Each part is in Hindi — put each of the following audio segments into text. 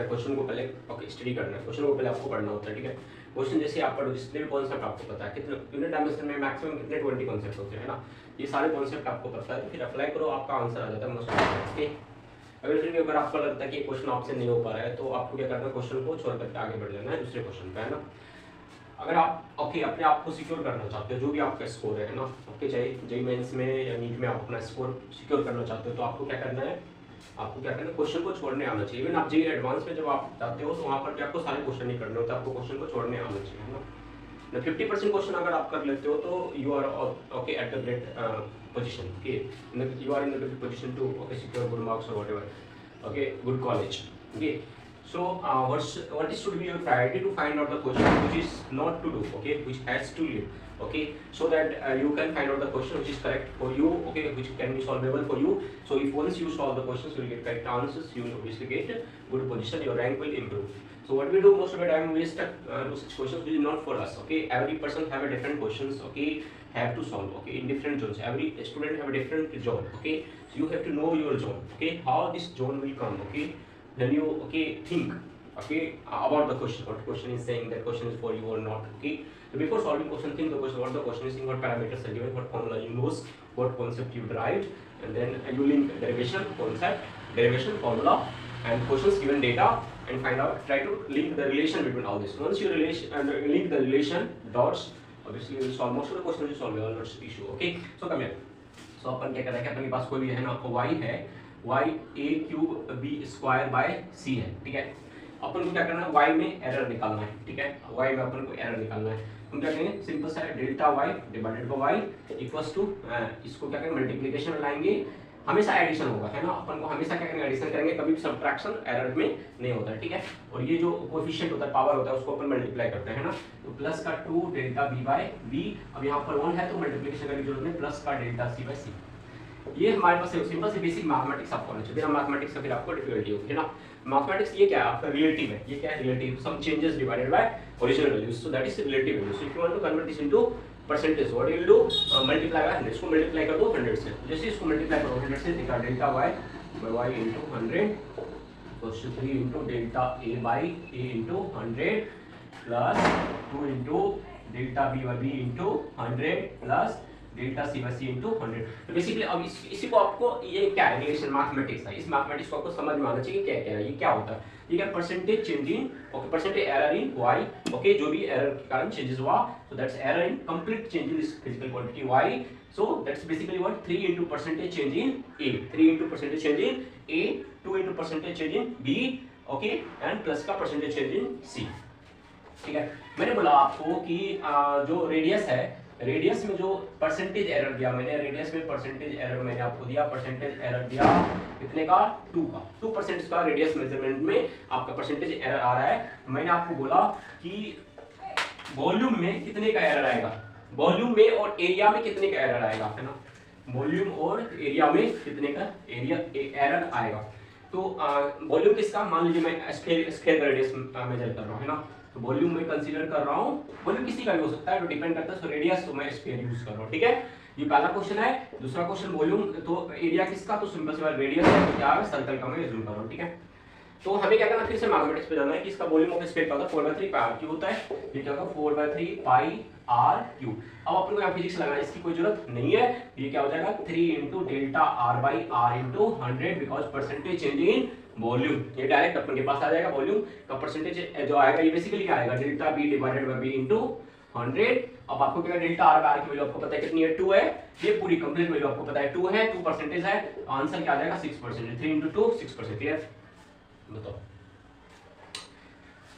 है क्वेश्चन को पहले ओके स्टडी करना है, क्वेश्चन को पहले आपको पढ़ना होता है, ठीक है। क्वेश्चन जैसे आप पढ़ो जितने भी कॉन्सेप्ट आपको पता है, कितने यूनिट डायमेंशन में मैक्सिमम कितने 20 कॉन्सेप्ट होते हैं ना, ये सारे कॉन्सेप्ट आपको पता है तो फिर अप्लाई करो, आपका आंसर आ जाता है मोस्ट। ओके अगर फिर भी अगर आपको लगता है कि ये क्वेश्चन आपसे नहीं हो पा रहा है तो आपको क्या करना है, क्वेश्चन को छोड़ करके आगे बढ़ जाना है दूसरे क्वेश्चन पे, है ना। अगर आप ओके अपने आप को सिक्योर करना चाहते हो, जो भी आपका स्कोर है ना, ओके चाहे जेईई मेंस में या नीट में आप अपना स्कोर सिक्योर करना चाहते हो तो आपको क्या करना है, आपको क्या करना है, क्वेश्चन को छोड़ने आना चाहिए। इवन आप जेईई एडवांस में जब आप जाते हो तो वहाँ पर भी आपको सारे क्वेश्चन नहीं करने होते, आपको क्वेश्चन को छोड़ने आना चाहिए, है ना। 50% क्वेश्चन अगर आप कर लेते हो तो you are okay at the great position, okay you are in the position to okay secure good marks और whatever, okay good college, okay so what should be your priority to find out the question which is not to do, okay which has to live, okay so that you can find out the question which is correct for you, okay which can be solvable for you. So if once you solve the questions you will get correct answers, you will obviously get good position, your rank will improve. So what we do most of the time, we stuck to such questions which is not for us, okay every person have a different questions, okay have to solve, okay in different zones, every student have a different zone, okay so you have to know your zone, okay how this zone will come, okay then you okay think okay about the question, what the question is saying, that question is for you or not, okay so before solving question, think the question, what the question is saying, what parameters are given, what formula you use, what concept you derived, and then you link derivation, concept, derivation, formula and questions given data and find out, try to link the relation between all this. Once you link the relation dots, obviously you will solve most of the questions, you solve all this issue, okay so come here. So अपन क्या कर रहे हैं कि अपन के पास कोई भी है ना y है, y a cube b square by c है, ठीक है। अपन को क्या करना है, y में एरर निकालना है, ठीक है y में अपन को एरर निकालना है। हम क्या करेंगे, सिंपल सा है delta y divided by y equals to इसको क्या करेंगे मल्टीप्लिकेशन में लाएंगे, हमेशा एडिशन होगा, है ना। अपन को हमेशा क्या करेंगे, एडिशन करेंगे, कभी भी सब्ट्रैक्शन एरर में नहीं होता है, ठीक है। और ये जो कोएफिशिएंट होता है, पावर होता है, उसको अपन मल्टीप्लाई करते हैं ना, तो प्लस का 2 डेल्टा b बाय b, अब यहाँ पर 1 है तो मल्टीप्लिकेशन करने की जरूरत नहीं, प्लस का डेल्टा c बाय c। ये हमारे पास सिंपल से बेसिक मैथमेटिक्स आपको आना चाहिए, बिना मैथमेटिक्स का फिर आपको डिफिकल्टी होगी, है ना। मैथमेटिक्स ये क्या है, आपका रिलेटिव है, ये क्या है relative, some changes divided by original values, so that is relative value. So if you want to convert this into percentage, what you will do, multiply by 100, इसको मल्टीप्लाई कर दो 100 से, जैसे इसको मल्टीप्लाई करो 100 से, देखा delta y by y into 100 equals to 3 into delta a by a into 100 plus 2 into delta b by b into 100 plus delta c by c into 100। तो बेसिकली अब इसी को आपको, ये क्या है रिलेशन मैथमेटिक्स है, इस मैथमेटिक्स को आपको समझ में आना चाहिए क्या क्या है, ये क्या होता है, ये क्या percentage change in okay percentage error in y, okay जो भी एरर के कारण चेंजेस हुआ, so that's error in complete change in this physical quantity y, so that's basically what 3 into percentage change in a, 3 into percentage change in a, 2 into percentage change in b, okay and plus का परसेंटेज चेंज इन c, ठीक है। मैंने बोला आपको कि जो रेडियस है, रेडियस में जो परसेंटेज एरर दिया मैंने, रेडियस में परसेंटेज एरर मैंने आपको दिया, परसेंटेज एरर दिया कितने का, 2 का, 2% का रेडियस मेजरमेंट में आपका परसेंटेज एरर आ रहा है। मैंने आपको बोला कि वॉल्यूम में कितने का एरर आएगा, वॉल्यूम में और एरिया में कितने का एरर आएगा, है ना, वॉल्यूम और एरिया में कितने का एरर आएगा। तो वॉल्यूम किसका, मान लीजिए मैं स्फीयर का रेडियस मेजर कर रहा हूँ, है ना, तो वॉल्यूम में कंसीडर कर रहा हूँ, वॉल्यूम किसी का भी हो सकता है, तो डिपेंड करता है, सो रेडियस तो मैं स्फीयर यूज कर रहा हूँ, ठीक है। ये पहला क्वेश्चन है। दूसरा क्वेश्चन वॉल्यूम, तो एरिया किसका, तो सिंपल सी बात रेडियस है, तो क्या है सर्कल का मैं यूज कर रहा हूँ, ठीक है। तो हमें क्या करना, फिर से मैथमेटिक्स पे जाना है कि इसका वॉल्यूम ऑफ स्फीयर क्या होता है, 4/3 पाई r क्यूब होता है, ये क्या होगा 4/3 पाई r क्यूब। अब अपन को यहाँ फिजिक्स लगाना है, इसकी कोई जरूरत नहीं है, ये क्या हो जाएगा 3 into delta r by r into 100 because percentage change in volume, ये डायरेक्ट अपन के पास आ जाएगा। वॉल्यूम का परसेंटेज जो आएगा ये बेसिकली क्या आएगा, delta b divided by b into 100। अब आपको क्या डेल्टा r बाय r की वैल्यू आपको पता है कितनी है, 2 है, ये पूरी कंप्लीट वैल्यू आपको पता है 2 है, 2% है, आंसर क्या आ जाएगा 6%, 3 इनटू 2 6%, क्लियर। बताओ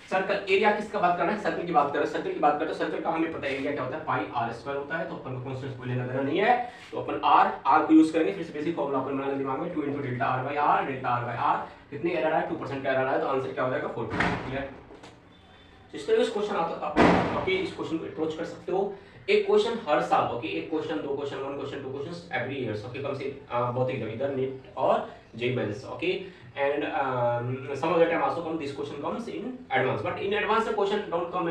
सर्कल एरिया किसका बात करना है, सर्कल की बात कर रहे हैं, सर्कल की बात करते हैं, सर्कल का हमें पता है एरिया क्या होता है, पाई r स्क्वायर होता है, तो अपन को कांस्टेंट को लेना देना नहीं है, तो अपन r को यूज करेंगे। फिर से बेसिक फार्मूला अपन बनाना दिमाग में, 2 into delta r by r, delta r by r कितने एरर आया, 2% का एरर आया, तो आंसर क्या हो जाएगा 4%, क्लियर। इस तरह से क्वेश्चन आता था, ओके इस क्वेश्चन को अप्रोच कर सकते हो। एक क्वेश्चन हर साल, ओके एक question, 2 question, 1 question, 2 questions every year, okay कम से बहुत ही इधर नीट और JEE mains, okay and some of the time also come this question comes in advance, but in advance the question don't come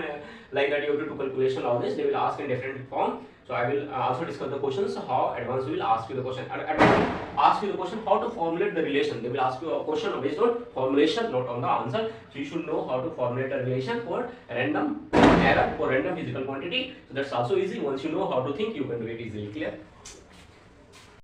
like that you have to do calculation all this, they will ask in different form, So I will also discuss the questions how advanced we will ask you the question. Advanced ask you the question how to formulate the relation. They will ask you a question based on formulation, not on the answer. So you should know how to formulate a relation for random error for random physical quantity. So that's also easy. Once you know how to think, you can do it easily. Clear?